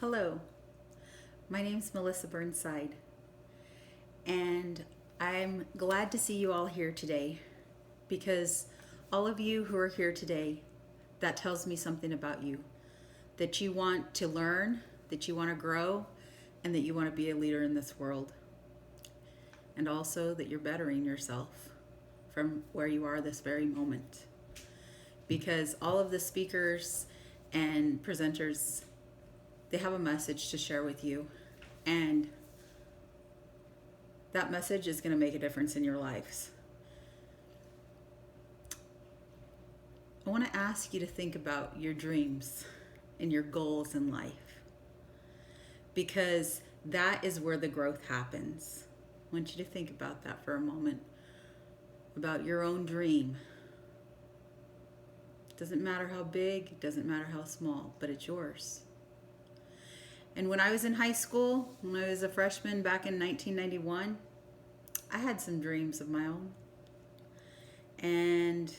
Hello, my name's Melissa Burnside, and I'm glad to see you all here today because all of you who are here today, that tells me something about you. That you want to learn, that you want to grow, and that you want to be a leader in this world. And also that you're bettering yourself from where you are this very moment. Because all of the speakers and presenters, they have a message to share with you, and that message is going to make a difference in your lives. I want to ask you to think about your dreams and your goals in life, because that is where the growth happens. I want you to think about that for a moment, about your own dream. It doesn't matter how big, it doesn't matter how small, but it's yours. And when I was in high school, when I was a freshman back in 1991, I had some dreams of my own. And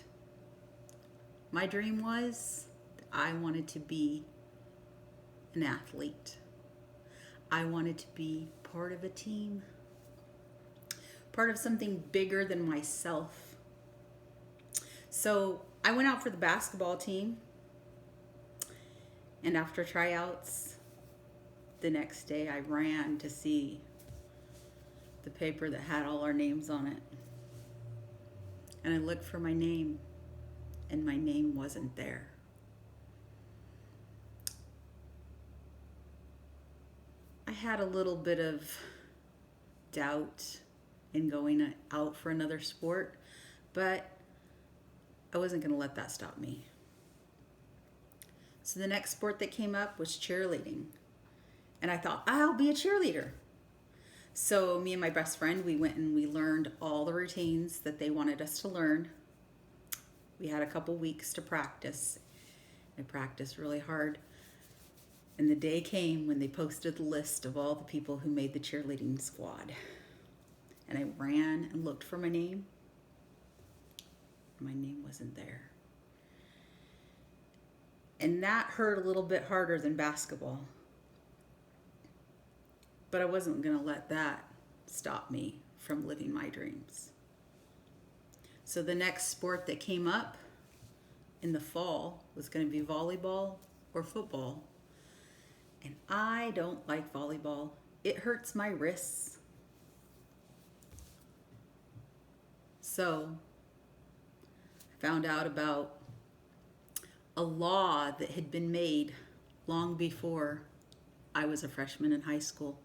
my dream was that I wanted to be an athlete. I wanted to be part of a team, part of something bigger than myself. So I went out for the basketball team, and after tryouts, the next day I ran to see the paper that had all our names on it. And I looked for my name, and my name wasn't there. I had a little bit of doubt in going out for another sport, but I wasn't going to let that stop me. So the next sport that came up was cheerleading. And I thought, I'll be a cheerleader. So me and my best friend, we went and we learned all the routines that they wanted us to learn. We had a couple weeks to practice. I practiced really hard. And the day came when they posted the list of all the people who made the cheerleading squad. And I ran and looked for my name. My name wasn't there. And that hurt a little bit harder than basketball. But I wasn't going to let that stop me from living my dreams. So the next sport that came up in the fall was going to be volleyball or football. And I don't like volleyball. It hurts my wrists. So I found out about a law that had been made long before I was a freshman in high school.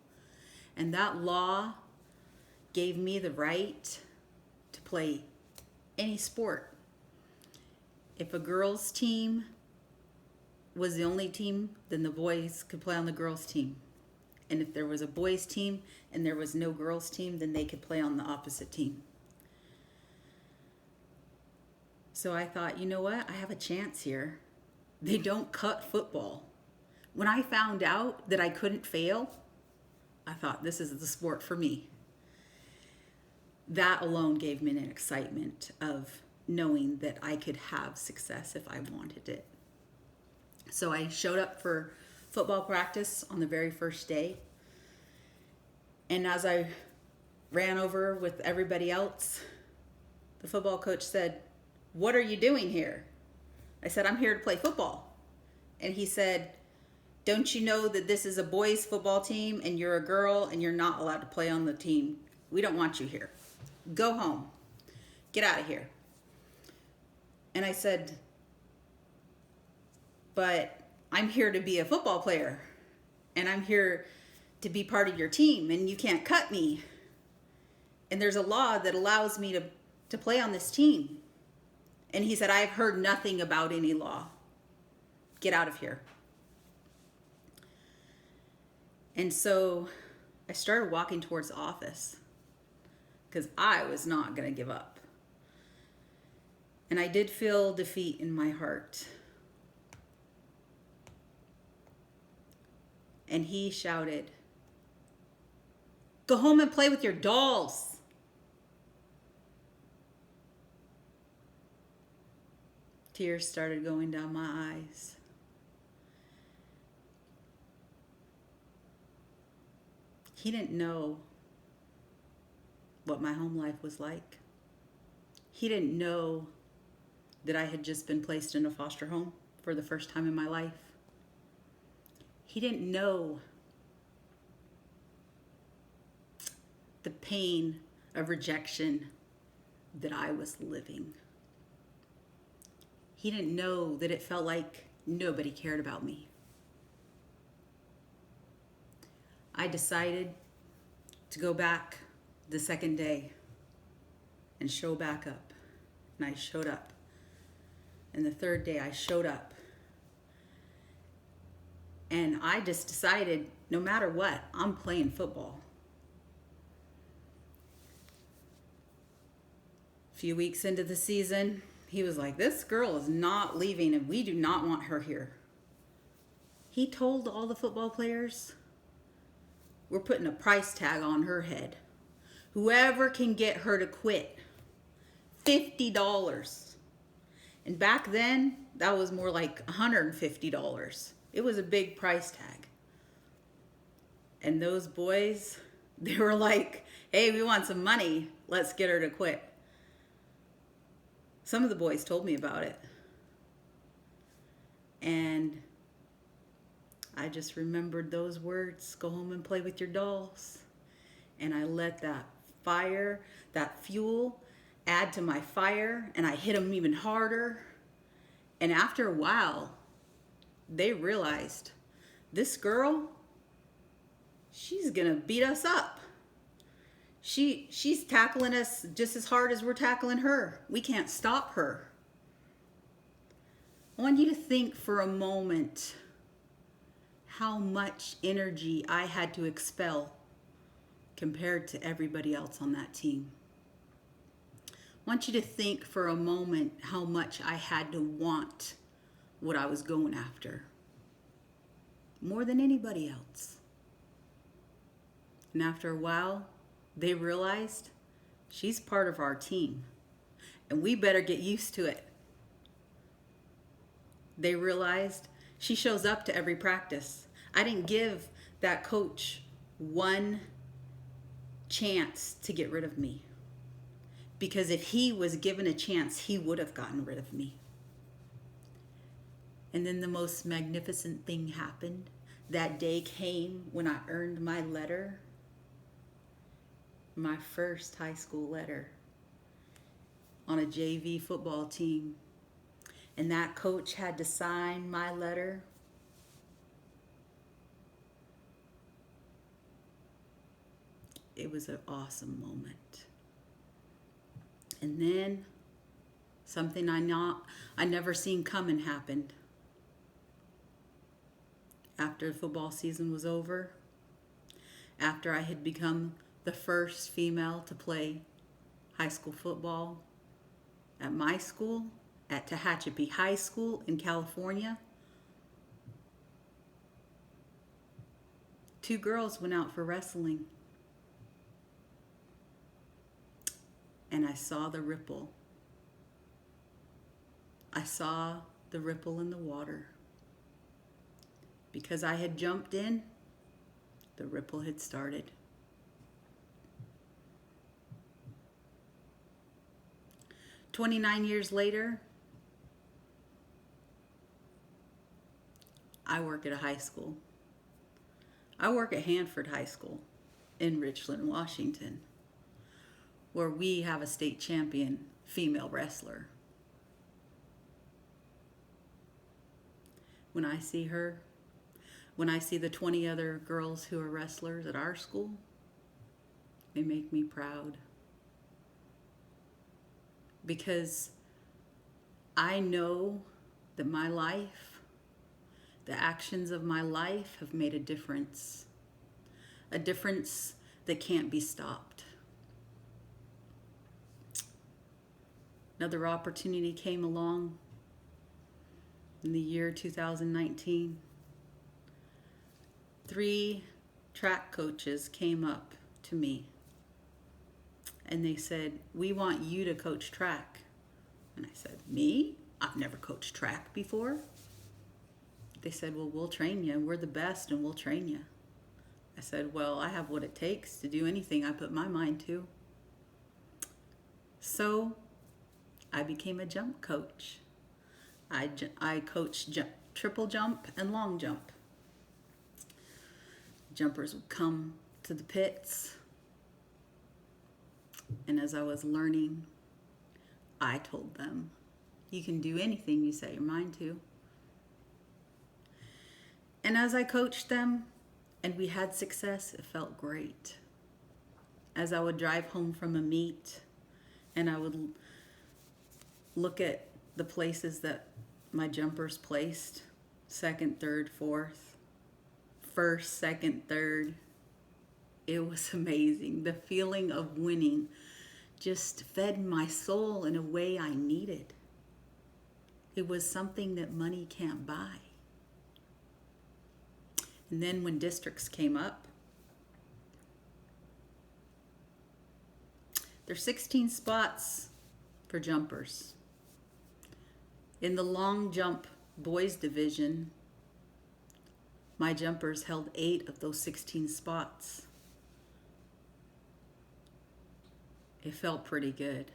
And that law gave me the right to play any sport. If a girls' team was the only team, then the boys could play on the girls' team. And if there was a boys' team and there was no girls' team, then they could play on the opposite team. So I thought, you know what? I have a chance here. They don't cut football. When I found out that I couldn't fail, I thought, this is the sport for me. That alone gave me an excitement of knowing that I could have success if I wanted it. So I showed up for football practice on the very first day. And as I ran over with everybody else, the football coach said, "What are you doing here?" I said, "I'm here to play football." And he said, "Don't you know that this is a boys' football team and you're a girl and you're not allowed to play on the team? We don't want you here. Go home. Get out of here." And I said, "But I'm here to be a football player and I'm here to be part of your team and you can't cut me. And there's a law that allows me to play on this team." And he said, "I've heard nothing about any law. Get out of here." And so I started walking towards the office because I was not going to give up. And I did feel defeat in my heart. And he shouted, "Go home and play with your dolls." Tears started going down my eyes. He didn't know what my home life was like. He didn't know that I had just been placed in a foster home for the first time in my life. He didn't know the pain of rejection that I was living. He didn't know that it felt like nobody cared about me. I decided to go back the second day and show back up. And I showed up. And the third day I showed up. And I just decided, no matter what, I'm playing football. A few weeks into the season, he was like, this girl is not leaving and we do not want her here. He told all the football players, we're putting a price tag on her head. Whoever can get her to quit, $50. And back then, that was more like $150. It was a big price tag. And those boys, they were like, hey, we want some money. Let's get her to quit. Some of the boys told me about it. And I just remembered those words, go home and play with your dolls. And I let that fire, that fuel, add to my fire, and I hit them even harder. And after a while, they realized, this girl, she's gonna beat us up. She's tackling us just as hard as we're tackling her. We can't stop her. I want you to think for a moment how much energy I had to expel compared to everybody else on that team. I want you to think for a moment how much I had to want what I was going after. More than anybody else. And after a while, they realized she's part of our team and we better get used to it. They realized she shows up to every practice. I didn't give that coach one chance to get rid of me, because if he was given a chance, he would have gotten rid of me. And then the most magnificent thing happened. That day came when I earned my letter. My first high school letter on a JV football team. And that coach had to sign my letter. It was an awesome moment. And then something I never seen coming happened. After the football season was over, after I had become the first female to play high school football at my school, at Tehachapi High School in California, 2 girls went out for wrestling. And I saw the ripple. I saw the ripple in the water. Because I had jumped in, the ripple had started. "29 years later, I work at a high school. I work at Hanford High School in Richland, Washington, where we have a state champion female wrestler. When I see her, when I see the 20 other girls who are wrestlers at our school, they make me proud. Because I know that my life, the actions of my life have made a difference that can't be stopped. Another opportunity came along in the year 2019. 3 track coaches came up to me and they said, "We want you to coach track." And I said, "Me? I've never coached track before." They said, "Well, we'll train you. We're the best and we'll train you." I said, well, I have what it takes to do anything I put my mind to. So I became a jump coach. I coached triple jump and long jump. Jumpers would come to the pits, and as I was learning, I told them, you can do anything you set your mind to. And as I coached them and we had success, it felt great. As I would drive home from a meet and I would look at the places that my jumpers placed, second, third, fourth, first, second, third, it was amazing. The feeling of winning just fed my soul in a way I needed. It was something that money can't buy. And then when districts came up, there's 16 spots for jumpers. In the long jump boys division, my jumpers held 8 of those 16 spots. It felt pretty good.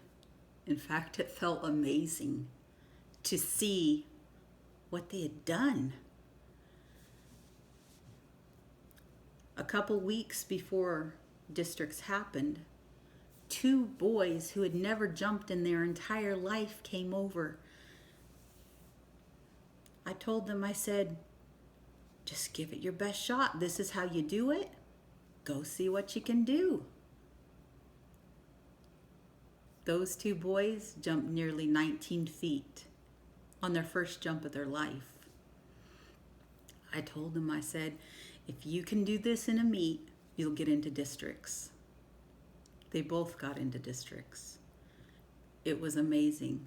In fact, it felt amazing to see what they had done. A couple weeks before districts happened, 2 boys who had never jumped in their entire life came over. I told them, I said, just give it your best shot. This is how you do it. Go see what you can do. Those 2 boys jumped nearly 19 feet on their first jump of their life. I told them, I said, if you can do this in a meet, you'll get into districts. They both got into districts. It was amazing.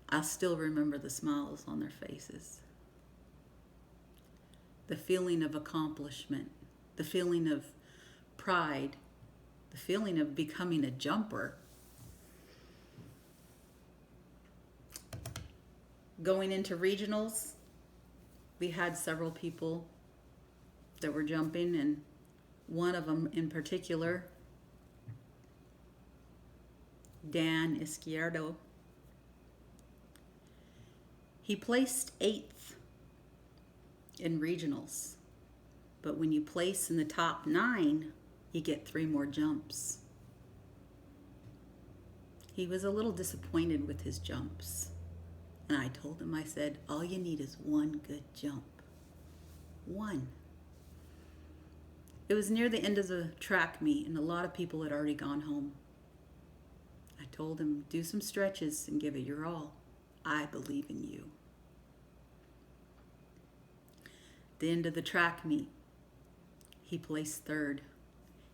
I still remember the smiles on their faces. The feeling of accomplishment, the feeling of pride, the feeling of becoming a jumper. Going into regionals, we had several people that were jumping, and one of them in particular, Dan Izquierdo, he placed 8th in regionals. But when you place in the top 9, you get 3 more jumps. He was a little disappointed with his jumps. And I told him, I said, all you need is 1 good jump. 1. It was near the end of the track meet, and a lot of people had already gone home. I told him, do some stretches and give it your all. I believe in you. The end of the track meet, he placed 3rd.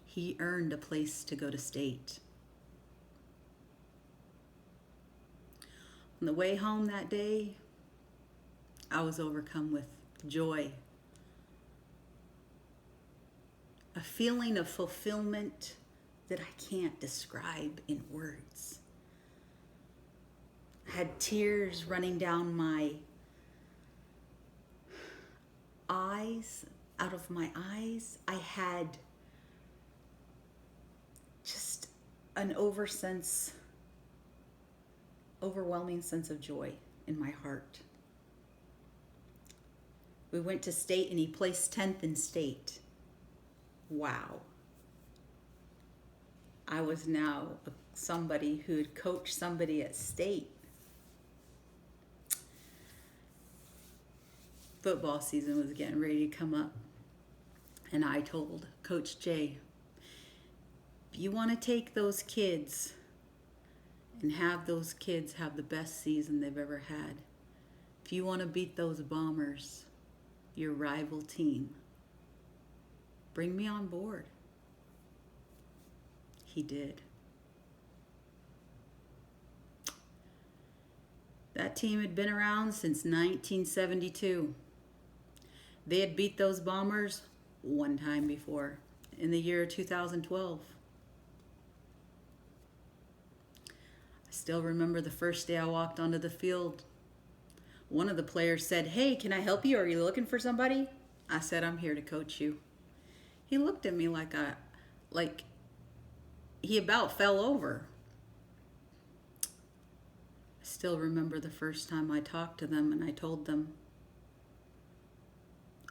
He earned a place to go to state. On the way home that day, I was overcome with joy. A feeling of fulfillment that I can't describe in words. I had tears running down my eyes, out of my eyes. I had just an overwhelming sense of joy in my heart. We went to state and he placed 10th in state. Wow. I was now somebody who had coached somebody at state. Football season was getting ready to come up, and I told Coach Jay, if you want to take those kids and have those kids have the best season they've ever had, if you want to beat those Bombers, your rival team, bring me on board. He did. That team had been around since 1972. They had beat those Bombers 1 time before, in the year 2012. I still remember the first day I walked onto the field. One of the players said, "Hey, can I help you? Are you looking for somebody?" I said, "I'm here to coach you." He looked at me like he about fell over. I still remember the first time I talked to them and I told them,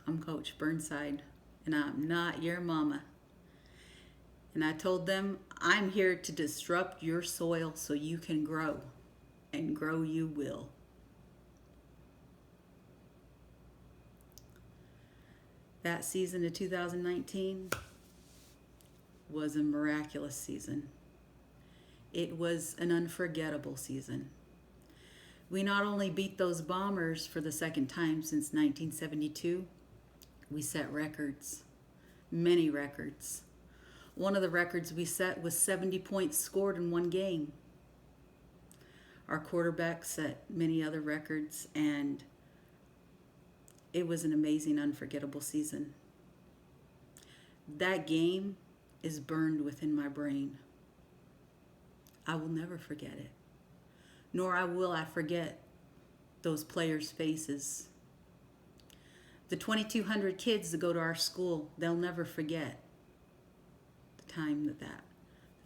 I'm Coach Burnside and I'm not your mama. And I told them, I'm here to disrupt your soil so you can grow, and grow you will. That season of 2019 was a miraculous season. It was an unforgettable season. We not only beat those Bombers for the second time since 1972, we set records, many records. One of the records we set was 70 points scored in one game. Our quarterback set many other records, and it was an amazing, unforgettable season. That game is burned within my brain. I will never forget it. Nor will I forget those players' faces. The 2,200 kids that go to our school, they'll never forget the time that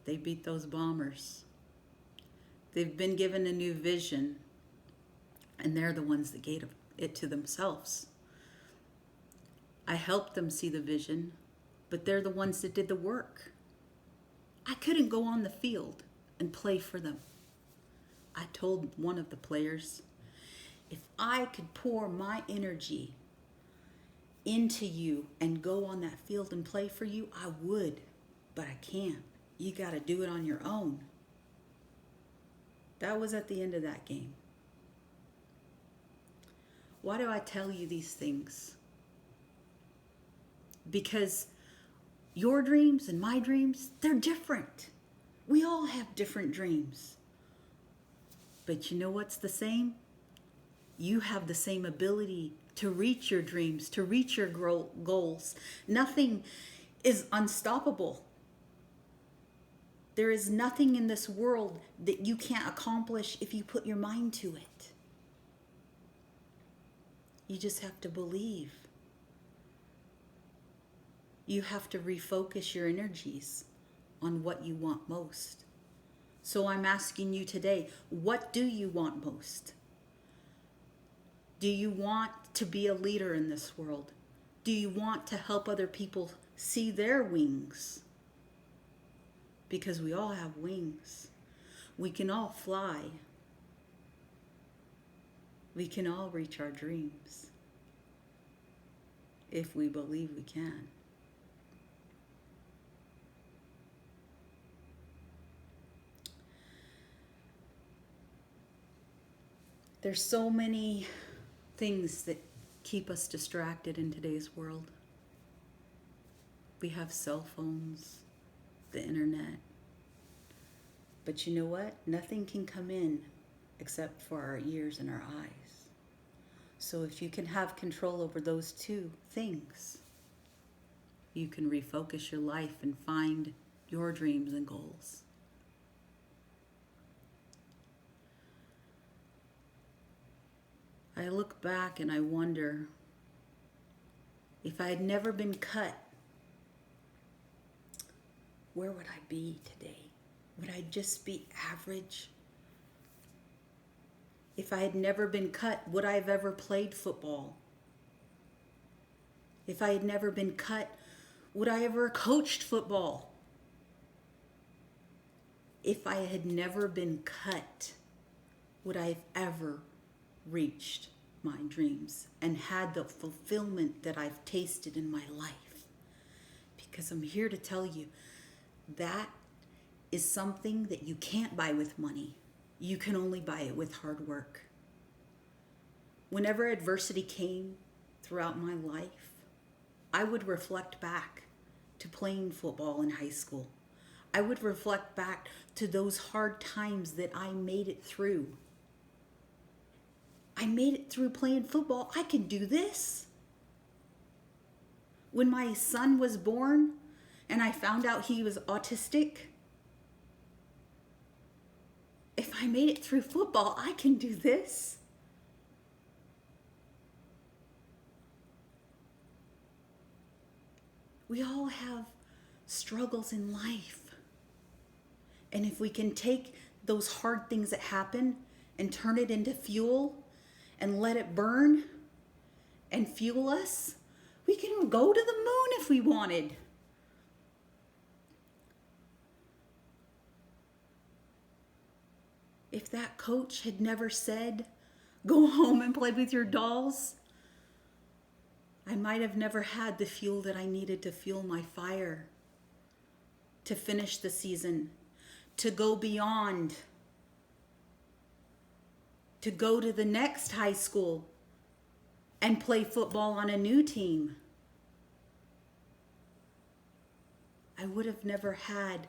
they beat those Bombers. They've been given a new vision, and they're the ones that gave it to themselves. I helped them see the vision, but they're the ones that did the work. I couldn't go on the field and play for them. I told one of the players, if I could pour my energy into you and go on that field and play for you, I would, but I can't. You got to do it on your own. That was at the end of that game. Why do I tell you these things? Because your dreams and my dreams, they're different. We all have different dreams. But you know what's the same? You have the same ability to reach your dreams, to reach your goals. Nothing is unstoppable. There is nothing in this world that you can't accomplish if you put your mind to it. You just have to believe. You have to refocus your energies on what you want most. So I'm asking you today, what do you want most? Do you want to be a leader in this world? Do you want to help other people see their wings? Because we all have wings. We can all fly. We can all reach our dreams if we believe we can. There's so many things that keep us distracted in today's world. We have cell phones, the internet. But you know what? Nothing can come in except for our ears and our eyes. So if you can have control over those two things, you can refocus your life and find your dreams and goals. I look back and I wonder, if I had never been cut, where would I be today? Would I just be average? If I had never been cut, would I have ever played football? If I had never been cut, would I ever coached football? If I had never been cut, would I have ever reached my dreams and had the fulfillment that I've tasted in my life? Because I'm here to tell you, that is something that you can't buy with money. You can only buy it with hard work. Whenever adversity came throughout my life, I would reflect back to playing football in high school. I would reflect back to those hard times that I made it through. I made it through playing football. I can do this. When my son was born and I found out he was autistic, if I made it through football, I can do this. We all have struggles in life. And if we can take those hard things that happen and turn it into fuel and let it burn and fuel us, we can go to the moon if we wanted. If that coach had never said, go home and play with your dolls, I might have never had the fuel that I needed to fuel my fire, to finish the season, to go beyond, to go to the next high school and play football on a new team. I would have never had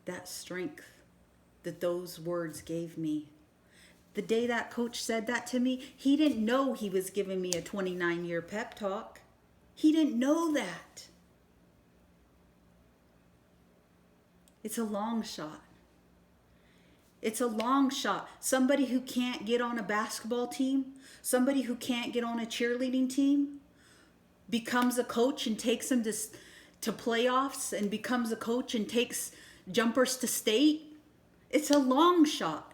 that strength that those words gave me. The day that coach said that to me, he didn't know he was giving me a 29-year pep talk. He didn't know that. It's a long shot. It's a long shot. Somebody who can't get on a basketball team, somebody who can't get on a cheerleading team, becomes a coach and takes them to playoffs and becomes a coach and takes jumpers to state. It's a long shot.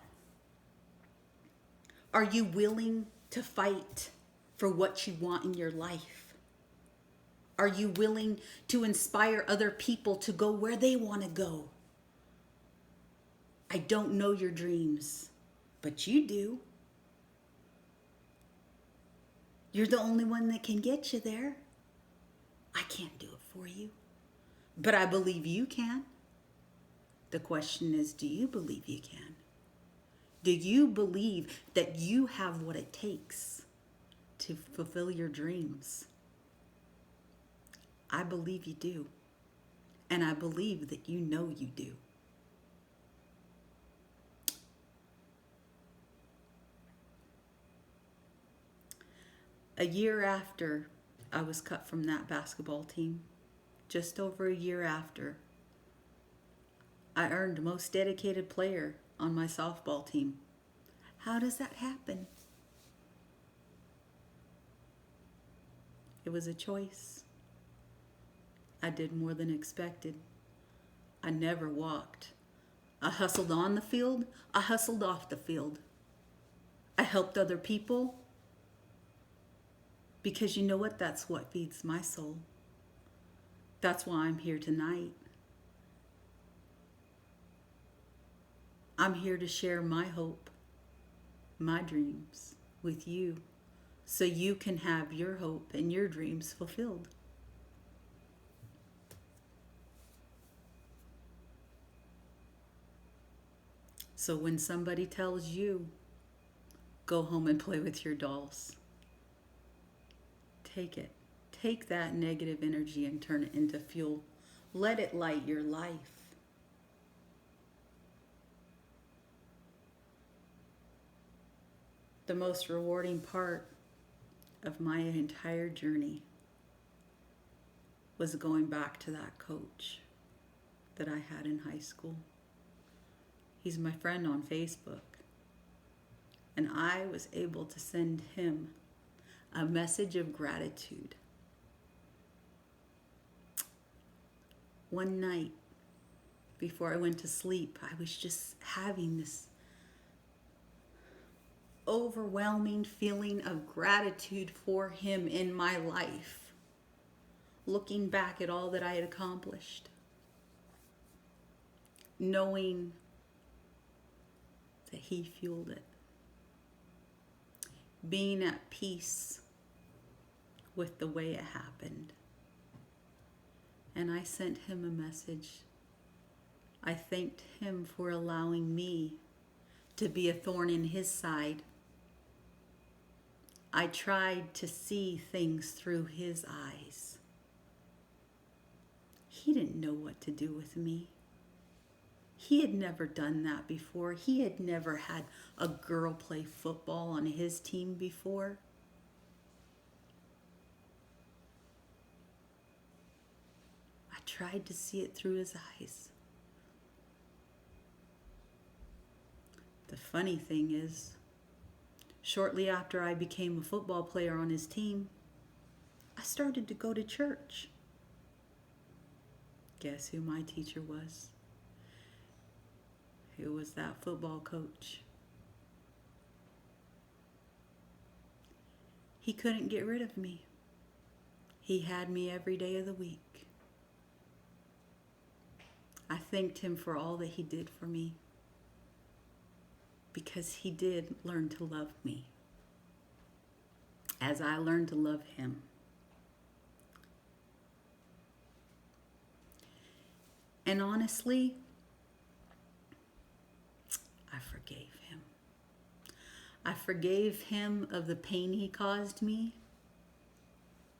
Are you willing to fight for what you want in your life? Are you willing to inspire other people to go where they want to go? I don't know your dreams, but you do. You're the only one that can get you there. I can't do it for you, but I believe you can. The question is, do you believe you can? Do you believe that you have what it takes to fulfill your dreams? I believe you do. And I believe that you know you do. A year after I was cut from that basketball team, just over a year after, I earned most dedicated player on my softball team. How does that happen? It was a choice. I did more than expected. I never walked. I hustled on the field. I hustled off the field. I helped other people. Because you know what? That's what feeds my soul. That's why I'm here tonight. I'm here to share my hope, my dreams with you, so you can have your hope and your dreams fulfilled. So when somebody tells you, go home and play with your dolls, take it. Take that negative energy and turn it into fuel. Let it light your life. The most rewarding part of my entire journey was going back to that coach that I had in high school. He's my friend on Facebook. And I was able to send him a message of gratitude. One night before I went to sleep, I was just having this overwhelming feeling of gratitude for him in my life, looking back at all that I had accomplished, knowing that he fueled it, being at peace with the way it happened. And I sent him a message. I thanked him for allowing me to be a thorn in his side. I tried to see things through his eyes. He didn't know what to do with me. He had never done that before. He had never had a girl play football on his team before. I tried to see it through his eyes. The funny thing is, shortly after I became a football player on his team, I started to go to church. Guess who my teacher was? It was that football coach. He couldn't get rid of me. He had me every day of the week. I thanked him for all that he did for me, because he did learn to love me as I learned to love him. And honestly, I forgave him. I forgave him of the pain he caused me,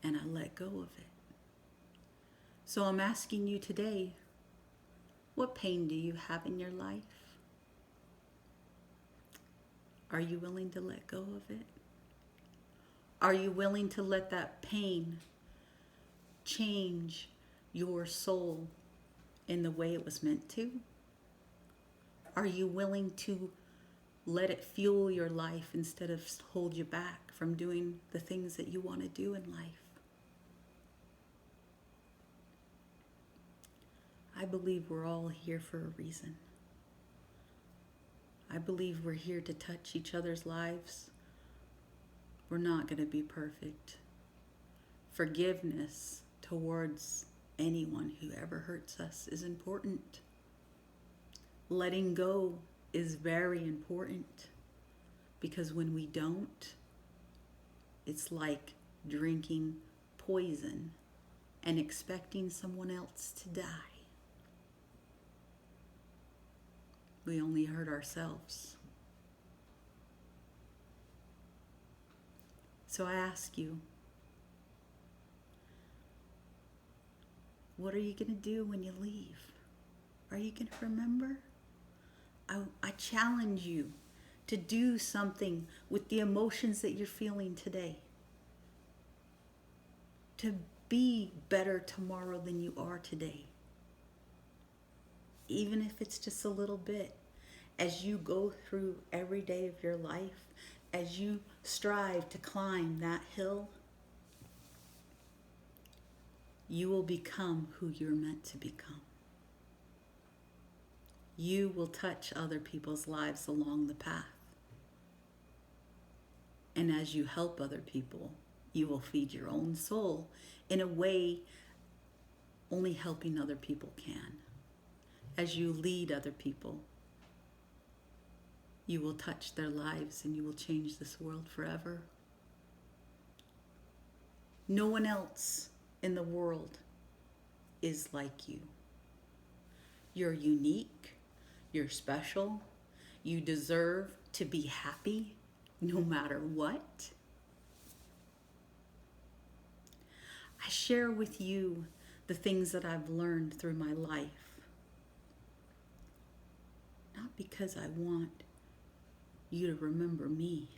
and I let go of it. So I'm asking you today, what pain do you have in your life? Are you willing to let go of it? Are you willing to let that pain change your soul in the way it was meant to? Are you willing to let it fuel your life instead of hold you back from doing the things that you want to do in life? I believe we're all here for a reason. I believe we're here to touch each other's lives. We're not going to be perfect. Forgiveness towards anyone who ever hurts us is important. Letting go is very important, because when we don't, it's like drinking poison and expecting someone else to die. We only hurt ourselves. So I ask you, what are you going to do when you leave? Are you going to remember? I challenge you to do something with the emotions that you're feeling today. To be better tomorrow than you are today. Even if it's just a little bit. As you go through every day of your life, as you strive to climb that hill, you will become who you're meant to become. You will touch other people's lives along the path. And as you help other people, you will feed your own soul in a way only helping other people can. As you lead other people, you will touch their lives and you will change this world forever. No one else in the world is like you. You're unique. You're special. You deserve to be happy no matter what. I share with you the things that I've learned through my life. Not because I want you to remember me.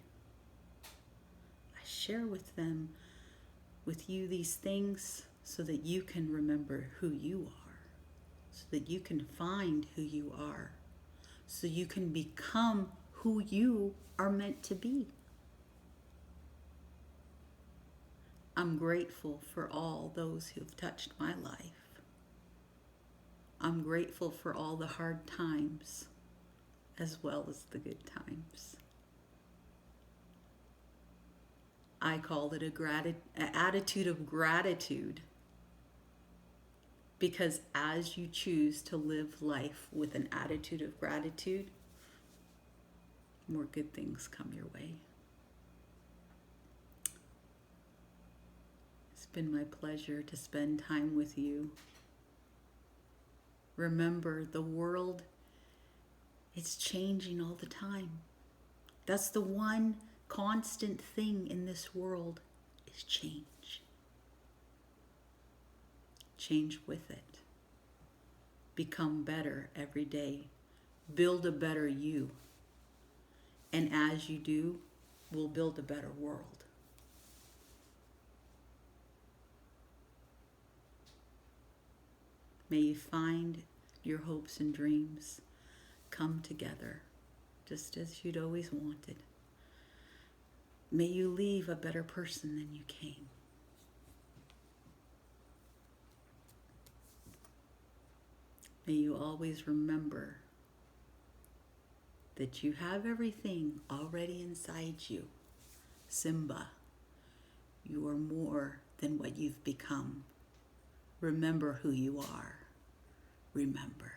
I share with you these things so that you can remember who you are, so that you can find who you are, so you can become who you are meant to be. I'm grateful for all those who have touched my life. I'm grateful for all the hard times as well as the good times. I call it an attitude of gratitude, because as you choose to live life with an attitude of gratitude, more good things come your way. It's been my pleasure to spend time with you. Remember, the world, it's changing all the time. That's the one constant thing in this world, is change. Change with it. Become better every day. Build a better you. And as you do, we'll build a better world. May you find your hopes and dreams come together just as you'd always wanted. May you leave a better person than you came. May you always remember that you have everything already inside you. Simba, you are more than what you've become. Remember who you are. Remember.